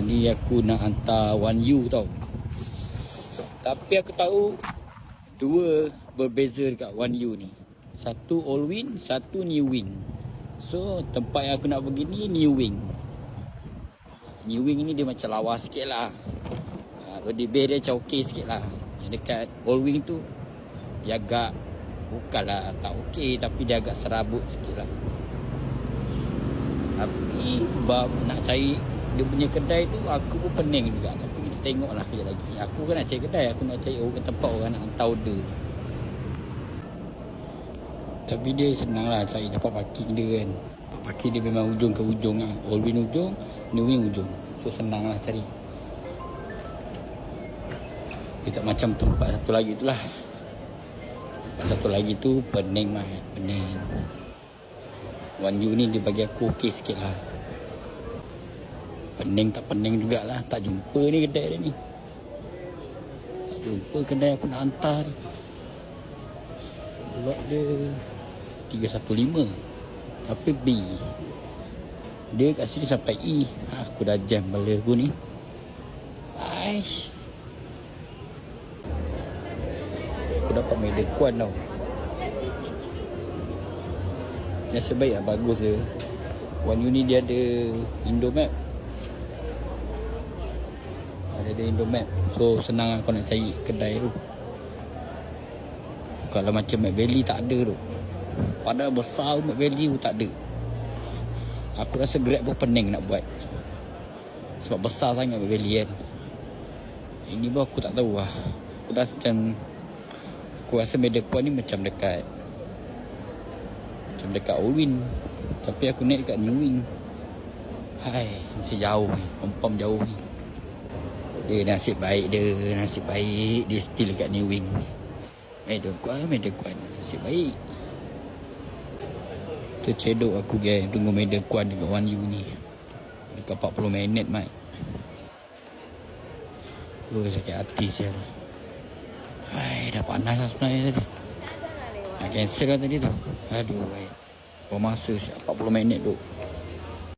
Ni aku nak hantar 1U tau. Tapi aku tahu dua berbeza dekat 1U ni. Satu all wing, satu new wing. So tempat yang aku nak pergi ni new wing. New wing ni dia macam lawa sikit lah. Di bay dia macam okey sikit lah. Yang dekat all wing tu dia agak, bukanlah tak okey, tapi dia agak serabut sikit lah. Tapi sebab nak cari dia punya kedai tu, aku pun pening juga. Tapi kita tengok lah kejap lagi. Aku kan nak cari kedai, aku nak cari tempat orang nak hantar order. Tapi dia senang lah cari tempat parking dia kan. Tempat parking dia memang ujung ke ujung lah. All wing ujung, new wing ujung. So senang lah cari. Dia tak macam tempat satu lagi tu lah. Tempat satu lagi tu pening mah, pening. 1U ni dia bagi aku okey sikit lah. Pening tak pening jugalah. Tak jumpa ni kedai dia ni. Tak jumpa kedai aku nak hantar ni. Lot dia 315. Tapi B. Dia kat sini sampai E. Aku dah jam balik aku ni. Aish. Aku dapat media kuan tau. Nasib baik lah, bagus je. 1U ni dia ada Indomap. Ada Indomap. So senang lah kau nak cari kedai tu. Kalau macam Mac Valley tak ada tu. Padahal besar Mac Valley tu tak ada. Aku rasa Grab pun pening nak buat. Sebab besar sangat Mac Valley kan. Ini pun aku tak tahu lah. Aku rasa macam, aku rasa media kuan ni macam dekat Allwin. Tapi aku naik dekat New Wing. Hai, mesti jauh ni. Confirm jauh ni. Dia nasib baik dia. Nasib baik dia still dekat New Wing. Media kuan. Nasib baik. Tercedok aku geng. Tunggu media kuan dekat 1U ni. Dekat 40 minit mat. Sakit hati sial. Hai, dah panas lah sebenarnya tadi. Nak cancel lah tadi tu. Aduh, baik. Kau masuk 40 minit tu.